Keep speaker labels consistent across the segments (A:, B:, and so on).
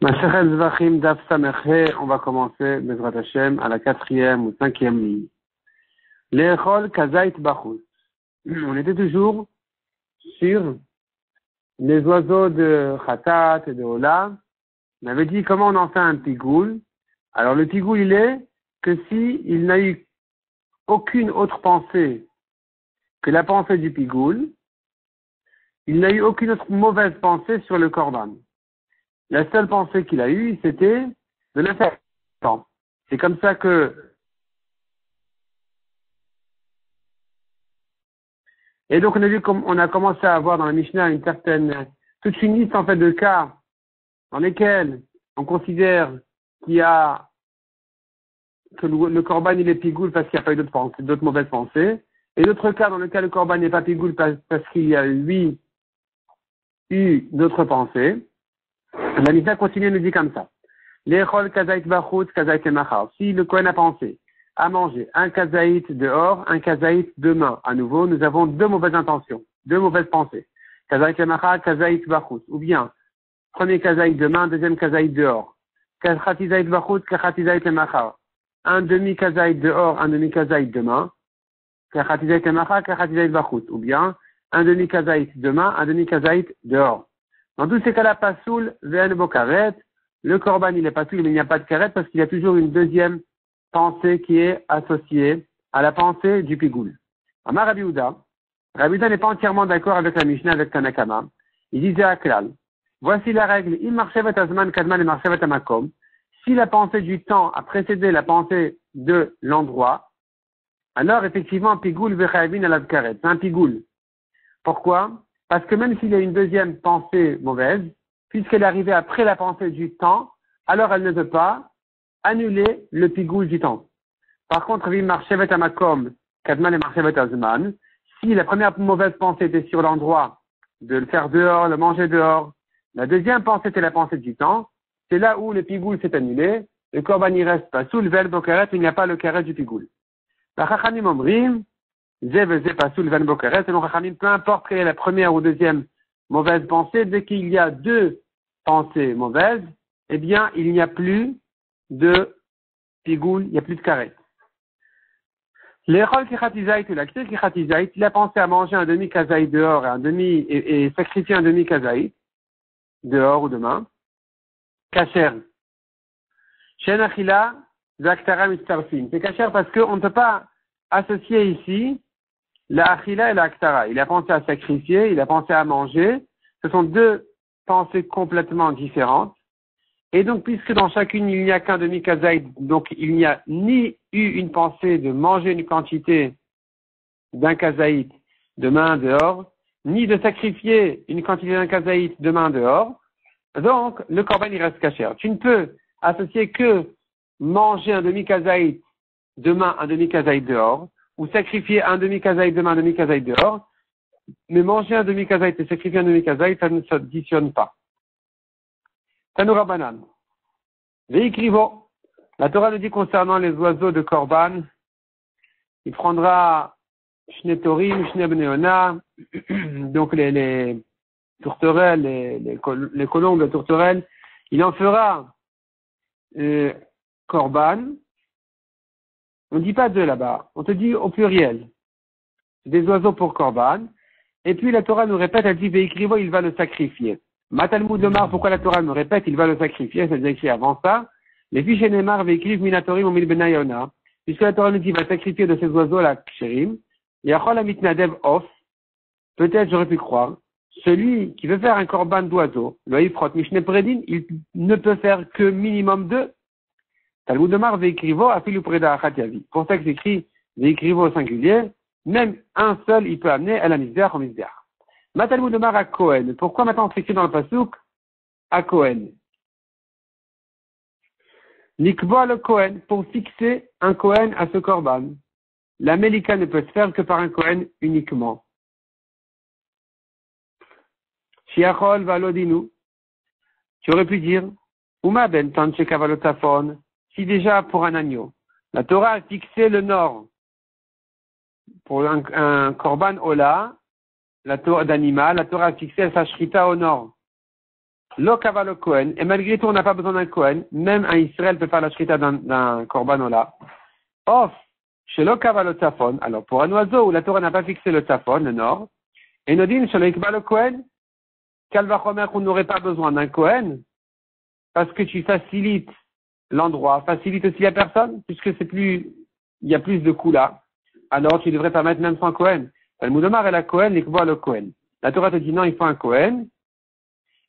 A: Masechet Zvachim Daf Samech, on va commencer, Bezrat Hashem, à la 4e ou 5e ligne. L'Echol Kazait Bachut. On était toujours sur les oiseaux de Khatat et de Ola. On avait dit comment on en fait un pigoul. Alors le pigoul, il est que si il n'a eu aucune autre pensée que la pensée du pigoul, il n'a eu aucune autre mauvaise pensée sur le korban. La seule pensée qu'il a eue, c'était de le faire. C'est comme ça que... Et donc, on a commencé à avoir dans la Mishnah toute une liste, en fait, de cas dans lesquels on considère que le korban, il est pigoul parce qu'il n'y a pas eu d'autres mauvaises pensées. Et d'autres cas dans lesquels le korban n'est pas pigoul parce qu'il y a eu d'autres pensées. La Mishnah continue et nous dit comme ça. L'echol kazait bachut, kazait machar. Si le Kohen a pensé à manger un kazaït dehors, un kazaït demain, à nouveau, nous avons deux mauvaises intentions, deux mauvaises pensées. Kazaït machar, kazaït bachut. Ou bien, premier kazaït demain, deuxième kazaït dehors. Kachatizaït bachut, kachatizaït machar. Un demi kazaït dehors, un demi kazaït demain. Kachatizaït machar, kachatizaït bachut. Ou bien, un demi kazaït demain, un demi kazaït dehors. Dans tous ces cas-là, pasoul, ve'en bokaret, le korban, il est pasoul, mais il n'y a pas de karet parce qu'il y a toujours une deuxième pensée qui est associée à la pensée du pigoul. Amar Rabbi Yehuda n'est pas entièrement d'accord avec la Mishnah, avec Tanakama. Il disait à Klal, voici la règle, im marchevet azman kadman et marchevet amakom. Si la pensée du temps a précédé la pensée de l'endroit, alors effectivement, pigoul ve'chayavin alad karet. C'est un pigoul. Pourquoi? Parce que même s'il y a une deuxième pensée mauvaise, puisqu'elle est arrivée après la pensée du temps, alors elle ne peut pas annuler le pigoul du temps. Par contre, si la première mauvaise pensée était sur l'endroit de le faire dehors, de manger dehors, la deuxième pensée était la pensée du temps, c'est là où le pigoul s'est annulé, le korban n'y reste pas. Sous le vel bokaret, il n'y a pas le karet du pigoul. La chachamim omrim, selon Chachamim, peu importe quelle est la première ou deuxième mauvaise pensée, dès qu'il y a deux pensées mauvaises, eh bien, il n'y a plus de pigoul, il n'y a plus de karet. L'Echol Kichatizait ou la Ktir Kichatizait, il a pensé à manger un demi-kazaït dehors et sacrifier un demi-kazaït dehors ou demain. Kacher. Shen Achila, Zaktara Mistarfin. C'est kacher parce qu'on ne peut pas associer ici la achila et la aktara. Il a pensé à sacrifier, il a pensé à manger. Ce sont deux pensées complètement différentes. Et donc, puisque dans chacune, il n'y a qu'un demi-kazaït, donc il n'y a ni eu une pensée de manger une quantité d'un kazaït demain dehors, ni de sacrifier une quantité d'un kazaït demain dehors, donc le korban il reste caché. Tu ne peux associer que manger un demi-kazaït demain, un demi-kazaït dehors, ou sacrifier un demi-kazaït demain, un demi-kazaït dehors, mais manger un demi-kazaït et sacrifier un demi-kazaït, ça ne s'additionne pas. Tanoura Banan. Veikrivo. La Torah nous dit concernant les oiseaux de Korban, il prendra Shnetorim, Shnebneona, donc les tourterelles, les colombes de tourterelles, il en fera Korban. On ne dit pas deux là-bas, on te dit au pluriel. Des oiseaux pour Korban. Et puis la Torah nous répète, elle dit Veikrivo, il va le sacrifier. Matalmud Omar, pourquoi la Torah nous répète, il va le sacrifier, c'est écrit avant ça. Les fiches Nemar Veikriv Minatorim ou Milbenayona. Puisque la Torah nous dit, va sacrifier de ces oiseaux-là, Ksherim. Yachol Amitnadev Off. Peut-être j'aurais pu croire. Celui qui veut faire un Korban d'oiseau, le Ifrot Mishne Predin, il ne peut faire que minimum deux. Talmud Omar Veikrivo Afilu Preda Achat Yavi. Pour ça que c'est écrit Veikrivo au singulier. Même un seul, il peut amener à la misbéach au misbéach. Matalmud Omar à Kohen. Pourquoi maintenant c'est écrit dans le pasuk à Kohen? Nikboa le Kohen, pour fixer un Kohen à ce korban. La Melika ne peut se faire que par un Kohen uniquement. Shiachol valodinu. Tu aurais pu dire, Uma ben tanche kavalotafon. Si déjà pour un agneau, la Torah a fixé le nord. Pour un korban ola, la Torah d'animal, la Torah a fixé sa shrita au nord. Lo kavalo Kohen, et malgré tout, on n'a pas besoin d'un Kohen. Même un Israël peut faire la shrita d'un korbanola. Off, chez lo kavalo Tzafon. Alors, pour un oiseau où la Torah n'a pas fixé le Tzafon, le nord, et Nodin, chez lo kavalo Kohen, Kalvachomer, qu'on n'aurait pas besoin d'un Kohen, parce que tu facilites l'endroit, facilite aussi la personne, puisque il y a plus de coups là. Alors, tu devrais permettre même sans Kohen. Le Moudomar et la Kohen, l'Ikboa le Kohen. La Torah te dit non, il faut un Kohen.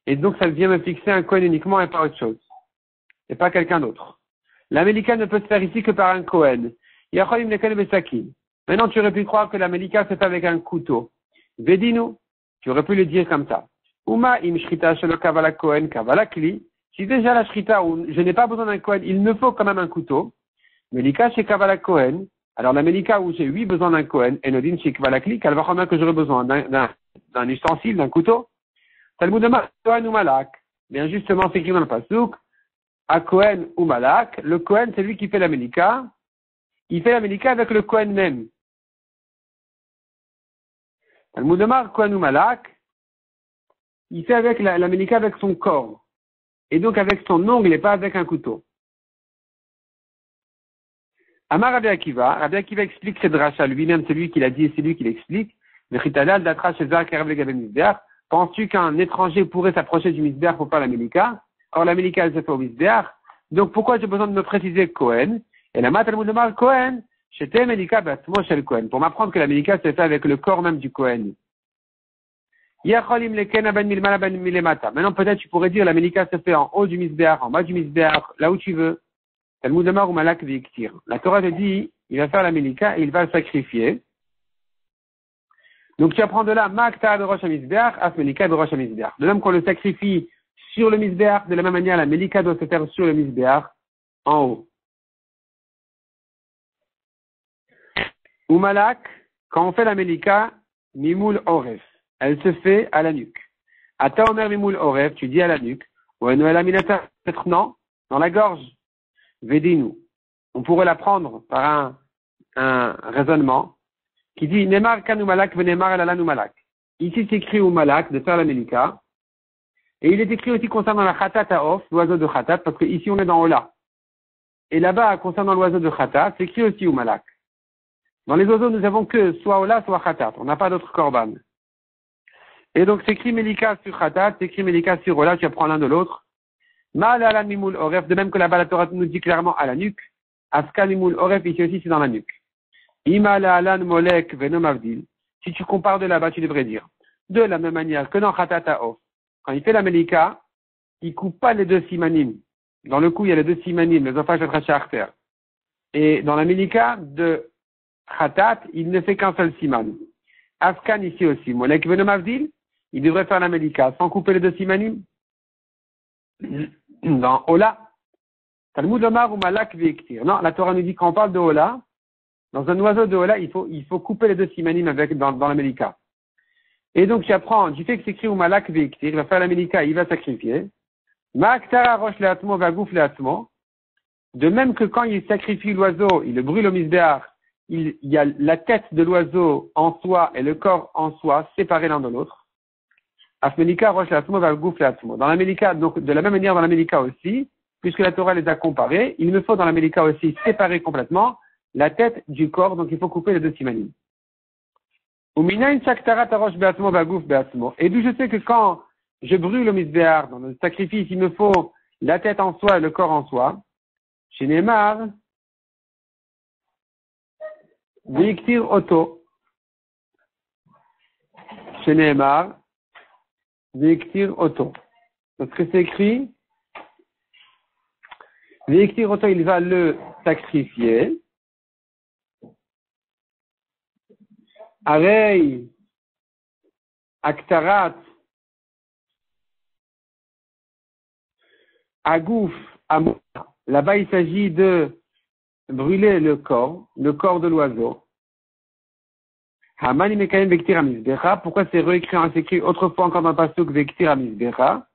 A: Et donc, ça vient me fixer un Kohen uniquement et pas autre chose. Et pas quelqu'un d'autre. L'Amélika ne peut se faire ici que par un Kohen. Maintenant, tu aurais pu croire que l'Amélika se fait avec un couteau. Vedinu, tu aurais pu le dire comme ça. Uma im shrita shelo kavala Kohen kavala kli. Si déjà la shrita où je n'ai pas besoin d'un Kohen, il me faut quand même un couteau. Melika chez kavala Kohen. Alors la Melika où j'ai besoin d'un Kohen, Enodin chez kavala kli, qu'elle va remettre que j'aurais besoin d'un ustensile, d'un couteau. Talmud Amar Kohen ou Malak. Bien justement, c'est écrit dans le pasuk. À Kohen ou Malak. Le Kohen, c'est lui qui fait la Melika. Il fait la Melika avec le Kohen même. Talmud Amar Kohen ou Malak. Il fait avec la Melika avec son corps. Et donc avec son ongle et pas avec un couteau. Amar Rabbi Akiva explique cette dracha lui-même, c'est lui qui l'a dit et c'est lui qui l'explique. Penses-tu qu'un étranger pourrait s'approcher du misbéach pour faire la Melika? Or la Melika elle se fait au misbéach. Donc pourquoi j'ai besoin de me préciser Kohen? Et la Talmud demande Kohen, j'étais Melika battement chez le Kohen. Pour m'apprendre que la Melika se fait avec le corps même du Kohen. Maintenant peut-être tu pourrais dire la Melika se fait en haut du misbéach, en bas du misbéach, là où tu veux. Talmud Amar ou Malak Viktir. La Torah te dit, il va faire la Melika et il va le sacrifier. Donc tu apprends de là, Makta de Rosh HaMizbeach, As Melika de Rosh HaMizbeach. De même qu'on le sacrifie sur le Mizbeach, de la même manière la Melika doit se faire sur le Mizbeach, en haut. Ou Malak, quand on fait la Melika, Mimoul Oref. Elle se fait à la nuque. Ata Omer Mimoul Oref, tu dis à la nuque. Ou Noël Aminata, peut-être non, dans la gorge. Vedinu. On pourrait la prendre par un raisonnement qui dit Nemar kanu malak venemar elalanu malak. Ici c'est écrit au malak de faire la melika. Et il est écrit aussi concernant la khatat haof, l'oiseau de khatat, parce que ici on est dans Ola. Et là-bas, concernant l'oiseau de khatat, c'est écrit aussi au malak. Dans les oiseaux, nous avons que soit Ola, soit khatat. On n'a pas d'autre korban. Et donc c'est écrit melika sur khatat, c'est écrit melika sur Ola, tu apprends l'un de l'autre. Mal ala mimoul oref, de même que là-bas la Torah nous dit clairement à la nuque. Aska mimoul oref, ici aussi c'est dans la nuque. Imala alan molek venom avdil. Si tu compares de là-bas, tu devrais dire. De la même manière que dans Khatata Of. Quand il fait la Melika, il coupe pas les deux simanim. Dans le cou, il y a les deux simanim, les ophage atraché arter. Et dans la Melika de Khatat, il ne fait qu'un seul siman. Afkan ici aussi. Molek venom avdil, il devrait faire la Melika sans couper les deux simanim. Dans Ola. Talmud Omar ou Malak Viktir. Non, la Torah nous dit quand on parle de Ola, dans un oiseau de Ola, il faut couper les deux simanim dans la Melika. Et donc, tu apprends, du fait que c'est écrit ou Malak Viktir, il va faire la Melika, il va sacrifier. Ma'aktara rosh le'atmo va'gouf le'atmo. De même que quand il sacrifie l'oiseau, il le brûle au misbéach, il y a la tête de l'oiseau en soi et le corps en soi, séparés l'un de l'autre. Afmelika rosh le'atmo va'gouf le'atmo. Dans la Melika, donc, de la même manière dans la Melika aussi, puisque la Torah les a comparés, il me faut dans la Melika aussi séparer complètement la tête du corps, donc il faut couper les deux simanim. Et d'où je sais que quand je brûle le misbéar, dans le sacrifice, il me faut la tête en soi et le corps en soi. Chez Neymar, Viktir Oto. Chez Neymar, Viktir Oto. Parce que c'est écrit, Viktir Oto, il va le sacrifier. Arei, Aktarat, Agouf, Amor. Là-bas, il s'agit de brûler le corps de l'oiseau. Hamani Mekayen Vektir Amizbecha. Pourquoi c'est réécrit, s'écrit autrefois encore dans le pasuk Vektir Amizbecha?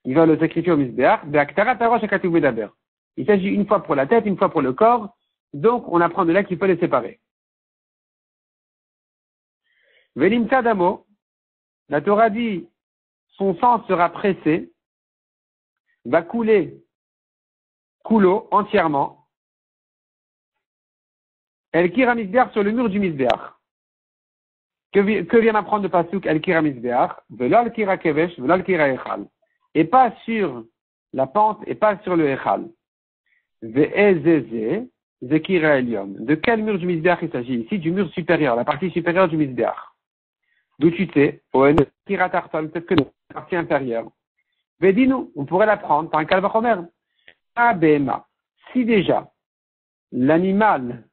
A: Il va le sacrifier au Mizbeach. Aktarat Arosh Akatu Bedaber. Il s'agit une fois pour la tête, une fois pour le corps. Donc, on apprend de là qu'il faut les séparer. Velimta Damo, la Torah dit, son sang sera pressé, va couler coulo entièrement. El Kira Misbeach sur le mur du Misbeach. Que vient d'apprendre le pasuk El Kira Misbeach? Vela El Kira Kevesh, Vela El Kira Echal. Et pas sur la pente et pas sur le Echal. Ve'ezeze, Zekira Elion. De quel mur du Misbeach il s'agit ici? Du mur supérieur, la partie supérieure du Misbeach. D'où tu sais? O Kira Tartal, peut-être que la partie inférieure. Vedinu, on pourrait l'apprendre par un Kalvachomer. Abema. Si déjà, l'animal,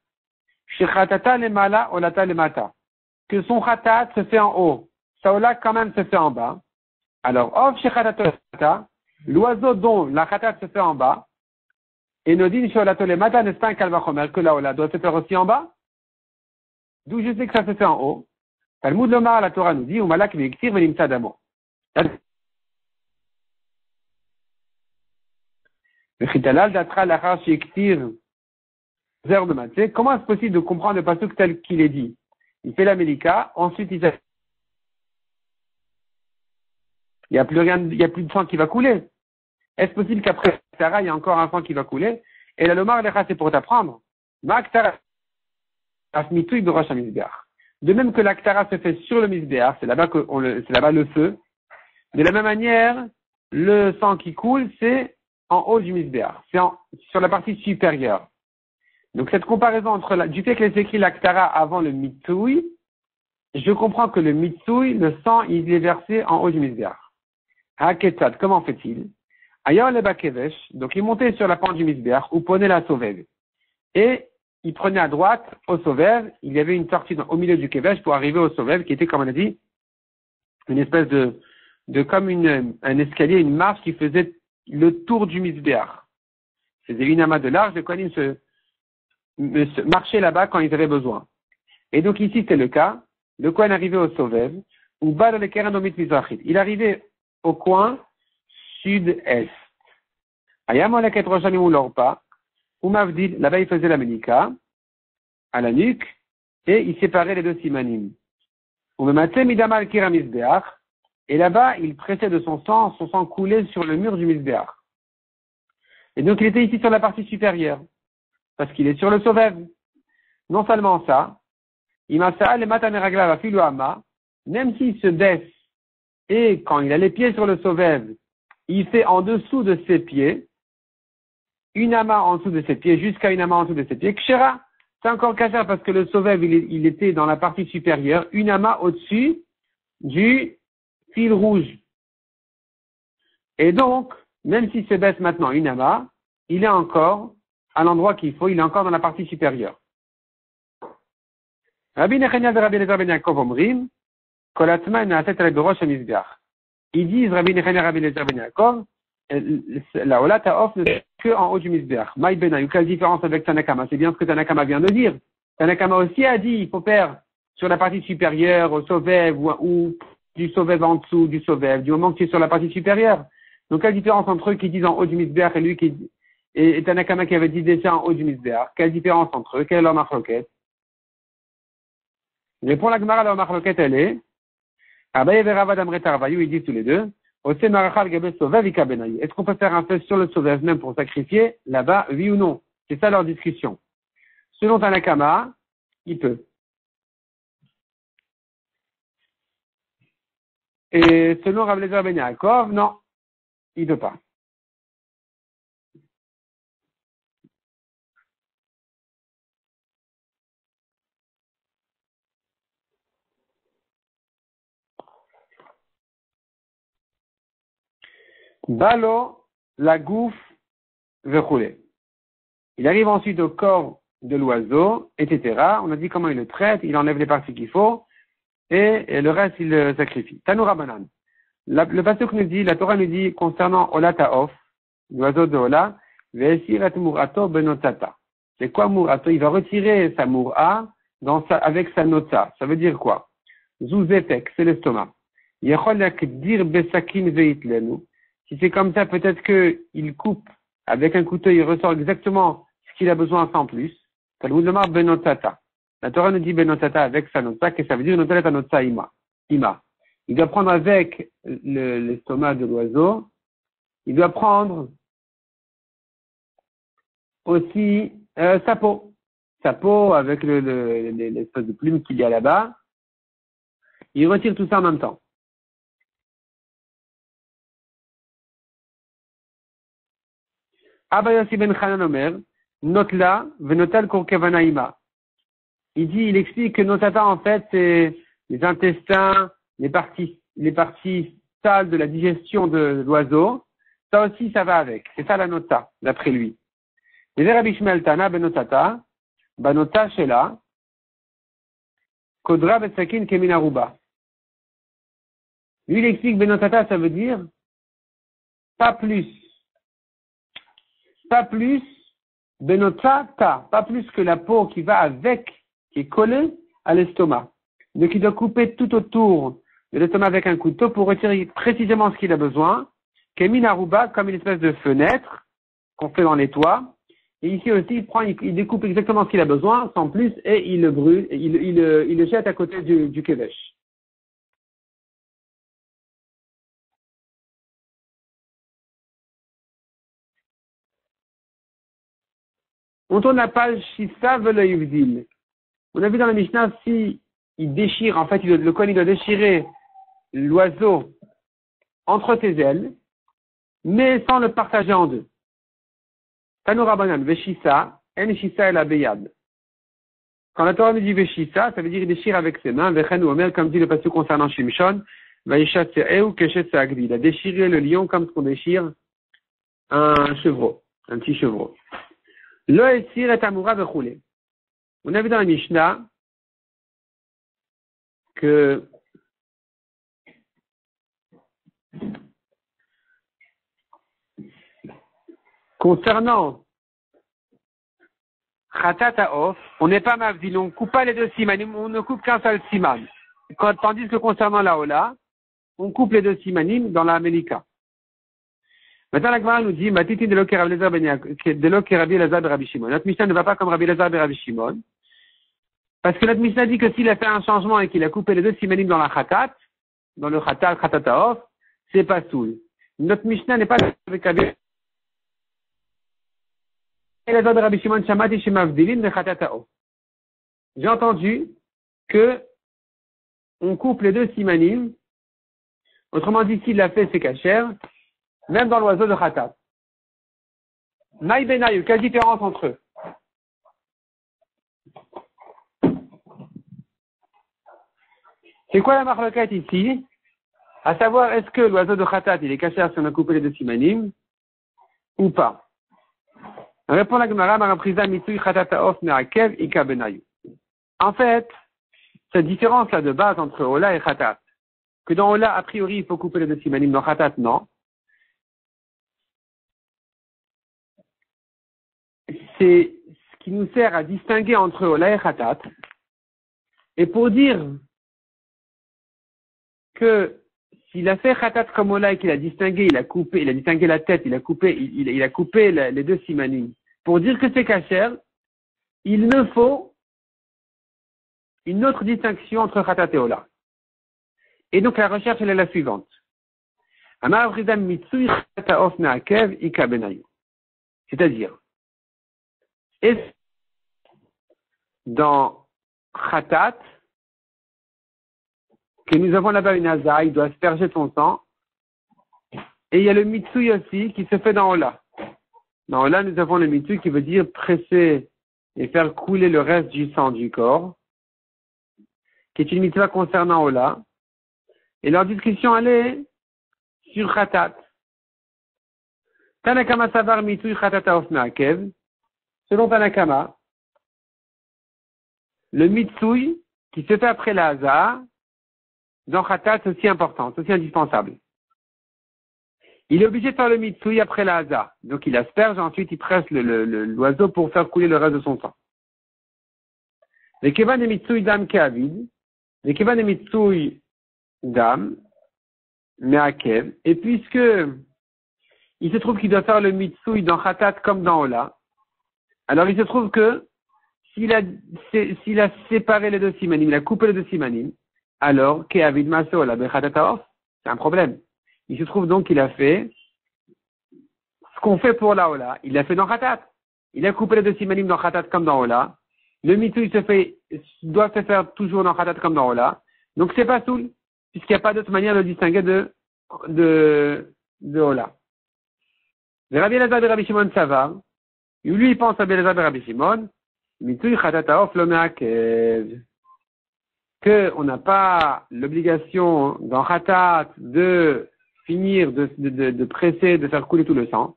A: Shechatata lemala, olata lemata, que son khatat se fait en haut, saola quand même se fait en bas, alors, of Shechatata, l'oiseau dont la khatat se fait en bas, et Nodin Sholato lemata, n'est-ce pas un Kalvachomer que la ola doit se faire aussi en bas? D'où je sais que ça se fait en haut. Talmud Lomar, la Torah nous dit, ou malak ve'iktir ve'limta damo. Comment est-ce possible de comprendre le pasuk tel qu'il est dit? Il fait la Mélika, ensuite il n'y a plus rien, il n'y a plus de sang qui va couler. Est-ce possible qu'après Ktara, il y a encore un sang qui va couler? Et la Lomar Lecha, c'est pour t'apprendre. De même que l'Aktara se fait sur le Misbeach, c'est là-bas le feu. De la même manière, le sang qui coule, c'est en haut du Misbeach. C'est sur la partie supérieure. Donc cette comparaison du fait qu'il est écrit l'Aktara avant le Mitsui, je comprends que le Mitsui, le sang, il est versé en haut du Misbeach. Haketzad, comment fait-il? Ailleurs le Bakevesh, donc il montait sur la pente du Misbeach, où prenait la Sovev. Et il prenait à droite au Sovev, il y avait une sortie au milieu du Kevesh pour arriver au Sovev, qui était, comme on a dit, une espèce de comme un escalier, une marche qui faisait le tour du Misbeach. C'était une amas de large, les Kohanim se marchaient là-bas quand ils avaient besoin. Et donc ici, c'est le cas. Le Kohen arrivait au Sovev, ou bas dans les Kerenomit Mizrachit. Il arrivait au coin sud-est. Ayamoleket Roshanim ou l'Orpa, ou Mavdil, là-bas il faisait la Menika, à la nuque, et il séparait les deux simanim. Ou Mematzeh Midamal Kira Misbeach, et là-bas, il pressait de son sang coulait sur le mur du Misbeach. Et donc, il était ici sur la partie supérieure, parce qu'il est sur le Sovev. Non seulement ça, même s'il se baisse, et quand il a les pieds sur le Sovev, il fait en dessous de ses pieds, une amas en dessous de ses pieds, jusqu'à une amas en dessous de ses pieds, Kshera, c'est encore kasher parce que le Sovev, il était dans la partie supérieure, une amas au-dessus du fil rouge. Et donc, même s'il se baisse maintenant une amas, il est encore à l'endroit qu'il faut, il est encore dans la partie supérieure. Rabbi Nechania de Rabbi Eliezer ben Yaakov omrim, kol atzma na'aset alei b'rosh hamizbeach. Ils disent, Rabbi Nechania, Rabbi Eliezer ben Yaakov, la olat ha'of ne fait que en haut du misbeach. Maï benayu, quelle différence avec Tanakama? C'est bien ce que Tanakama vient de dire. Tanakama aussi a dit, il faut faire sur la partie supérieure, au Sovev, ou du Sovev en dessous du Sovev, du moment que tu es sur la partie supérieure. Donc, quelle différence entre eux qui disent en haut du misbeach et lui et Tanakama qui avait dit déjà en haut du misbeach? Quelle différence entre eux? Quelle est leur marloquette? Répond la Gemara, leur marloquette, elle est, Abaye veravad amret arvayu, ils disent tous les deux, est-ce qu'on peut faire un feu sur le Sovev même pour sacrifier là-bas, oui ou non? C'est ça leur discussion. Selon Tanakama, il peut. Et selon Rabbi Eliezer ben Yaakov, non, il ne peut pas. Balo, la gouffe, vechoulé. Il arrive ensuite au corps de l'oiseau, etc. On a dit comment il le traite, il enlève les parties qu'il faut, et le reste, il le sacrifie. Tanoura Banan. Le pasuk nous dit, la Torah nous dit, concernant Ola Ta'of, l'oiseau de Ola, Ve'esirat Murato Benotata. C'est quoi Murato? Il va retirer sa Mura avec sa nota. Ça veut dire quoi? Zouzefek, c'est l'estomac. Yecholak dir besakin veitlenu. Si c'est comme ça, peut-être qu'il coupe avec un couteau, il ressort exactement ce qu'il a besoin sans plus. Talmud Lomar benotata. La Torah nous dit benotata avec sa nota, que ça veut dire notata notsa ima. Il doit prendre avec l'estomac de l'oiseau il doit prendre aussi sa peau. Sa peau avec l'espèce de plume qu'il y a là-bas. Il retire tout ça en même temps. Abba Yossi ben Chanan Omer, notla venotal korkevanaïma. Il explique que notata, en fait, c'est les intestins, les parties sales de la digestion de l'oiseau. Ça aussi, ça va avec. C'est ça la nota, d'après lui. Les Rabbi Shmuel Tana benotata, banota shela, kodra betsakin kemin aruba. Lui, il explique benotata, ça veut dire pas plus. Pas plus, benotata, pas plus que la peau qui va avec, qui est collée à l'estomac. Donc il doit couper tout autour de l'estomac avec un couteau pour retirer précisément ce qu'il a besoin. Kemin aruba, comme une espèce de fenêtre qu'on fait dans les toits. Et ici aussi, il découpe exactement ce qu'il a besoin, sans plus, et il le brûle, il le jette à côté du kevesh. On tourne la page Shisa velo yivdil. On a vu dans la Mishnah, si il déchire, en fait, le Kohen, il doit déchirer l'oiseau entre ses ailes, mais sans le partager en deux. Tanu Rabbanan, Veshisa, En Shisa el Abeyad. Quand la Torah nous dit Veshisa, ça veut dire il déchire avec ses mains, Vechen ou Omer, comme dit le passage concernant Shimshon, Vaishat Se'eu Keshet Se'agdi. Il a déchiré le lion comme ce qu'on déchire un chevreau, un petit chevreau. Lo Esir et Amura Vechoulé. On a vu dans la Mishnah que concernant Khatat Ha'of, on n'est pas mavdil, on ne coupe pas les deux simanim, on ne coupe qu'un seul siman. Tandis que concernant la Ola, on coupe les deux simanim dans la Melika. Maintenant, la Gemara nous dit, Matiti de l'Oker Rabbi Elazar de Rabbi Shimon. Notre Mishnah ne va pas comme Rabbi Elazar de Rabbi Shimon. Parce que notre Mishnah dit que s'il a fait un changement et qu'il a coupé les deux simanim dans la Khatat, dans le Khatat Ha'of, c'est pas soul. Notre Mishnah n'est pas avec Rabbi Elazar de Rabbi Shimon Shamati Shemavdilin de Khatat Ha'of. J'ai entendu que on coupe les deux simanim. Autrement dit, s'il l'a fait, c'est kasher, même dans l'oiseau de Khatat. Maï Benayu, quelle différence entre eux? C'est quoi la marloquette ici? À savoir, est-ce que l'oiseau de Khatat, il est kasher si on a coupé les deux simanim, ou pas? Répond la Gemara, Maraprisa Mitsui Khatat Ha'of Me'akev Ika Benayu. En fait, cette différence-là de base entre Ola et Khatat, que dans Ola, a priori, il faut couper les deux simanim, dans Khatat, non. C'est ce qui nous sert à distinguer entre Ola et Khatat. Et pour dire que s'il a fait Khatat comme Ola et qu'il a distingué, il a distingué la tête, il a coupé les deux simanim. Pour dire que c'est kasher, il ne faut une autre distinction entre Khatat et Ola. Et donc la recherche, elle est la suivante. C'est-à-dire, dans Khatat, que nous avons là-bas une aza, il doit asperger son sang, et il y a le mitsui aussi qui se fait dans Ola. Dans Ola, nous avons le mitsui qui veut dire presser et faire couler le reste du sang du corps, qui est une mitzvah concernant Ola. Et leur discussion, elle est sur Khatat. Tanakama Savar Mitsui Khatat Ha'of Me'akev. Selon Tanakama, le Mitsui qui se fait après la Haza, dans Khatat, c'est aussi important, c'est aussi indispensable. Il est obligé de faire le Mitsui après la Haza. Donc il asperge, ensuite il presse l'oiseau pour faire couler le reste de son sang. Les Kevan et Mitsui Dam Keavid, les Kevan et Mitsui Dam, Me'akev, et puisque il se trouve qu'il doit faire le Mitsui dans Khatat comme dans Ola, alors il se trouve que s'il a séparé les deux simanim, il a coupé les deux simanim, alors Keavid Maso Ola Bechatat Ha'of, c'est un problème. Il se trouve donc qu'il a fait ce qu'on fait pour la Ola, il l'a fait dans Khatat. Il a coupé les deux simanim dans Khatat comme dans Ola. Le mitou, doit se faire toujours dans Khatat comme dans Ola. Donc c'est pas soul, puisqu'il n'y a pas d'autre manière de le distinguer de Ola. Le Rabbi Elazar et Rabbi Shimon Savar, lui il pense à Rabbi Elazar et Rabbi Shimon, mitou Khatat Aof lo me'akev. Que on n'a pas l'obligation dans Khatat de finir, de presser, de faire couler tout le sang.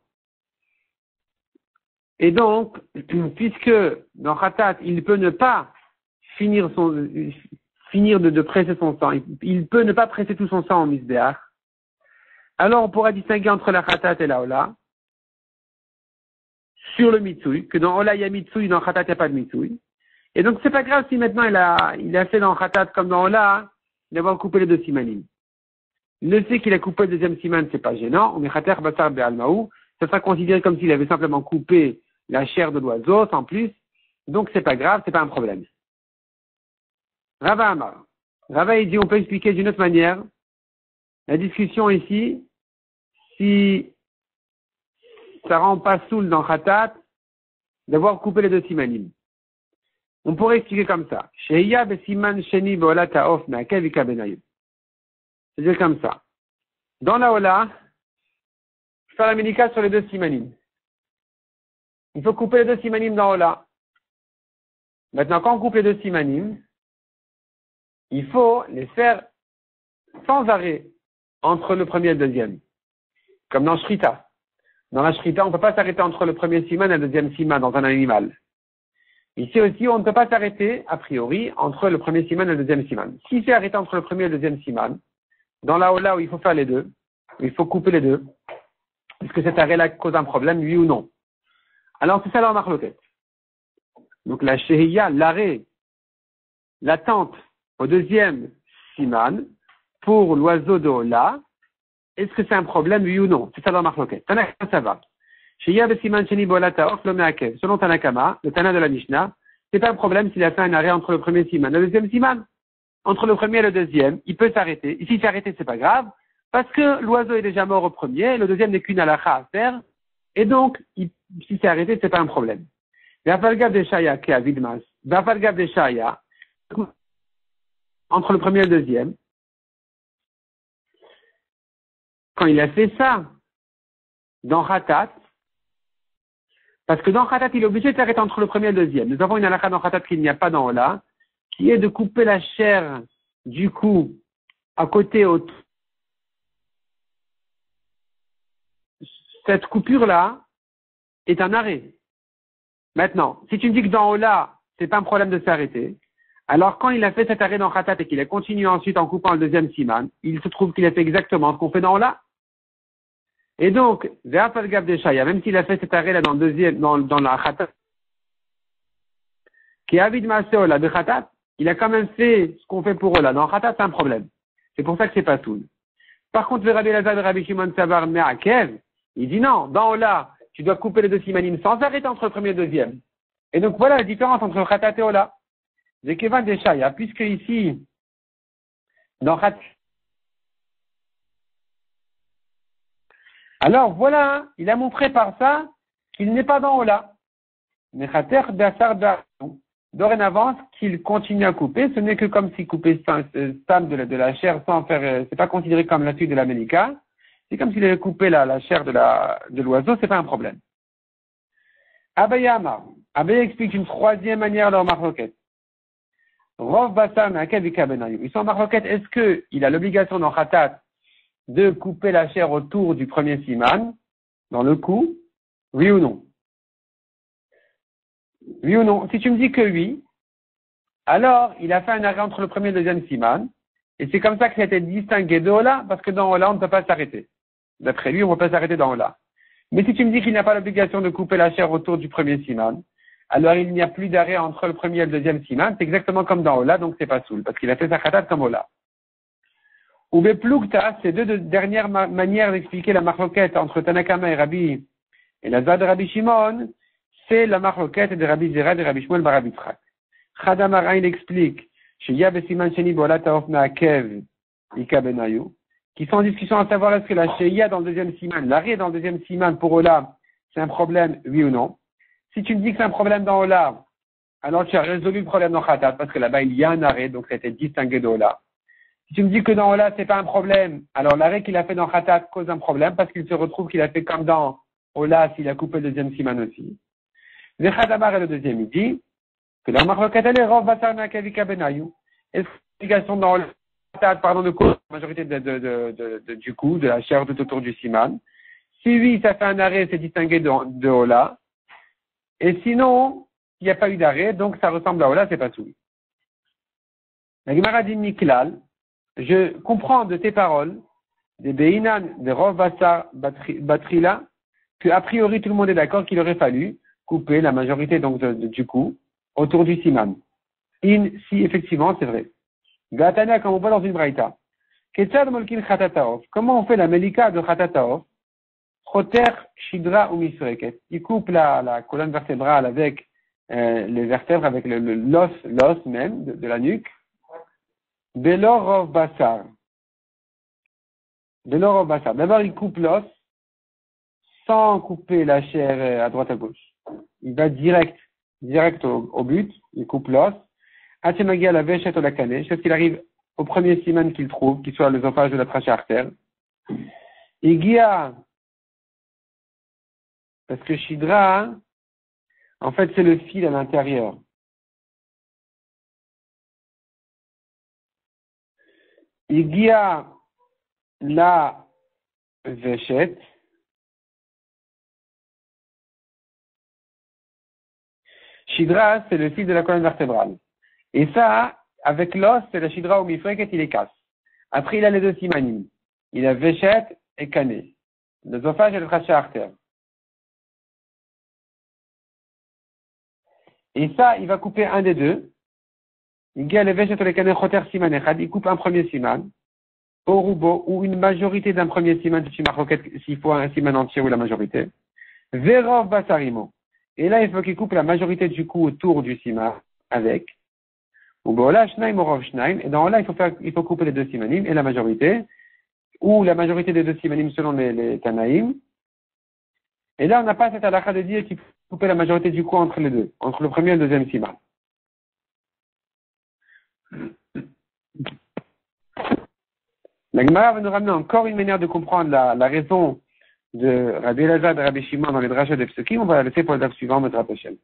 A: Et donc, puisque dans Khatat, il peut ne pas finir de presser son sang, il peut ne pas presser tout son sang en misbéach, alors on pourra distinguer entre la Khatat et la Ola sur le mitsui, que dans Ola il y a mitsui, dans Khatat il n'y a pas de mitsui. Et donc c'est pas grave si maintenant il a fait dans Khatat comme dans Ola, d'avoir coupé les deux simanim. Le fait qu'il a coupé le deuxième siman, c'est pas gênant, mais Khater Basar Be'almaou, ça sera considéré comme s'il avait simplement coupé la chair de l'oiseau, sans plus. Donc c'est pas grave, c'est pas un problème. Rava Amar. Rava il dit, on peut expliquer d'une autre manière la discussion ici, si ça rend pas soul dans Khatat d'avoir coupé les deux simanim. On pourrait expliquer comme ça. Shehiya besiman sheni be'ola ta'of me'akev ika benayim. C'est-à-dire comme ça. Dans la Ola, faire la médika sur les deux simanim. Il faut couper les deux simanim dans Ola. Maintenant, quand on coupe les deux simanim, il faut les faire sans arrêt entre le premier et le deuxième. Comme dans Shrita. Dans la Shrita, on ne peut pas s'arrêter entre le premier siman et le deuxième siman dans un animal. Ici aussi, on ne peut pas s'arrêter, a priori, entre le premier siman et le deuxième siman. Si c'est arrêté entre le premier et le deuxième siman, dans la Ola où il faut faire les deux, où il faut couper les deux, est-ce que cet arrêt-là cause un problème, oui ou non? Alors, c'est ça leur marloquette. Donc, la Shehiya, l'arrêt, l'attente au deuxième siman, pour l'oiseau de Ola, est-ce que c'est un problème, oui ou non? C'est ça leur marloquette. Tanakama, ça va. Shehiya besiman sheni be'ola ta'of lo me'akev. Selon Tanakama, le Tana de la Mishnah, c'est pas un problème s'il a fait un arrêt entre le premier siman et le deuxième siman. Entre le premier et le deuxième, il peut s'arrêter. Ici, s'arrêter, c'est pas grave, parce que l'oiseau est déjà mort au premier, le deuxième n'est qu'une halakha à faire, et donc, si c'est arrêté, c'est pas un problème. V'afalgav de Shaya, qui a vidmas, v'afalgav de Shaya, entre le premier et le deuxième, quand il a fait ça, dans Khatat, parce que dans Khatat, il est obligé de s'arrêter entre le premier et le deuxième. Nous avons une halakha dans Khatat qu'il n'y a pas dans Ola, qui est de couper la chair du cou à côté autour. Cette coupure-là est un arrêt. Maintenant, si tu me dis que dans Ola, c'est pas un problème de s'arrêter, alors quand il a fait cet arrêt dans Khatat et qu'il a continué ensuite en coupant le deuxième siman, il se trouve qu'il a fait exactement ce qu'on fait dans Ola. Et donc, Ve'afal de Shaya, même s'il a fait cet arrêt là dans le deuxième, dans la Khatat, qui est avid maaseh Ola de Khatat, il a quand même fait ce qu'on fait pour Ola. Dans Khatat, c'est un problème. C'est pour ça que c'est pas tout. Par contre, le Rabbi Elazar et Rabbi Shimon Savar Me'akev, il dit non, dans Ola, tu dois couper les deux simanim sans arrêter entre le premier et le deuxième. Et donc voilà la différence entre Khatat et Ola. Zekevan de Shaya, puisque ici, dans Khatat, alors voilà, il a montré par ça qu'il n'est pas dans Ola. Mais Khater d'Asar dorénavant, qu'il continue à couper, ce n'est que comme s'il coupait stam de la chair sans faire, c'est pas considéré comme la suite de la ménika, c'est comme s'il avait coupé la chair de l'oiseau, c'est pas un problème. Abaya Amar. Abaya explique une troisième manière de leur marloquette. Rov Basar Me'akev Benayou. Ils sont en marloquette, est-ce qu'il a l'obligation dans Khatat de couper la chair autour du premier siman, dans le cou, oui ou non? Oui ou non? Si tu me dis que oui, alors il a fait un arrêt entre le premier et le deuxième siman, et c'est comme ça que ça a été distingué de Ola, parce que dans Ola, on ne peut pas s'arrêter. D'après lui, on ne peut pas s'arrêter dans Ola. Mais si tu me dis qu'il n'a pas l'obligation de couper la chair autour du premier siman, alors il n'y a plus d'arrêt entre le premier et le deuxième siman, c'est exactement comme dans Ola, donc c'est pas soul, parce qu'il a fait sa khatat comme Ola. Ou Beplugta, c'est deux dernières manières d'expliquer la marloquette entre Tanakama et Rabbi, et la Zad Rabbi Shimon, c'est la marloquette de Rabbi Zera et de Rabbi Shmuel bar Rabbi Tzrak. Chadamara, il explique, chez Yab Siman Sheni Bola Taof Me'akev Ika Benayou, qui sont en discussion à savoir est-ce que la Sheia dans le deuxième siman, l'arrêt dans le deuxième siman pour Ola, c'est un problème, oui ou non. Si tu me dis que c'est un problème dans Ola, alors tu as résolu le problème dans Khatat, parce que là-bas il y a un arrêt, donc ça a été distingué de Ola. Si tu me dis que dans Ola c'est pas un problème, alors l'arrêt qu'il a fait dans Khatat cause un problème, parce qu'il se retrouve qu'il a fait comme dans Ola s'il a coupé le deuxième siman aussi. Zechadamar est le deuxième, il dit que la marlokat est rov basar nakavika benayou. Est-ce que l'obligation dans Ola, pardon, de cause, la majorité du coup, de la chair tout autour du siman. Si oui, ça fait un arrêt, c'est distingué de Ola. Et sinon, il n'y a pas eu d'arrêt, donc ça ressemble à Ola, c'est pas tout. La Gemara dit Miklal, je comprends de tes paroles, des Beinan, des Rov Basar Batrila, que a priori tout le monde est d'accord qu'il aurait fallu couper la majorité donc du coup autour du siman. Si effectivement c'est vrai. Gatana, comme on voit dans une braïta. Ketzad molkin khatataof. Comment on fait la melika de khatataof? Choter, shidra ou misreket. Il coupe la colonne vertébrale avec les vertèbres, avec l'os même de la nuque. Belor rov basar. Belor rov basar. D'abord, il coupe l'os sans couper la chair à droite à gauche. Il va direct au but. Il coupe l'os. Atemagia la véchette ou la canée. Sauf qu'il arrive au premier siman qu'il trouve, qui soit l'œsophage de la trachée artère. Il guia, parce que shidra, en fait, c'est le fil à l'intérieur. Il guia la véchette. Shidra, c'est le fil de la colonne vertébrale. Et ça, avec l'os, c'est la shidra ou mifreket, il les casse. Après, il a les deux simanim. Il a véchette et cané. L'œsophage et le trachée artère. Et ça, il va couper un des deux. Il guia les véchette ou les cané choter siman echad. Il coupe un premier siman. Au roubo, ou une majorité d'un premier siman, s'il faut un siman entier ou la majorité. Verov basarimo. Et là, il faut qu'il coupe la majorité du coup autour du siman avec. Ou bola shnaim orov shnaim. Et dans là, il faut couper les deux simanim et la majorité. Ou la majorité des deux simanim selon les Tanaïm. Et là, on n'a pas cette halakha de dire qu'il faut couper la majorité du coup entre les deux, entre le premier et le deuxième siman. La Gemara va nous ramener encore une manière de comprendre la raison de Rabbi Elazar et Rabbi Shimon dans les drachas de Psukim. On va la laisser pour le daf suivant, notre Hashem.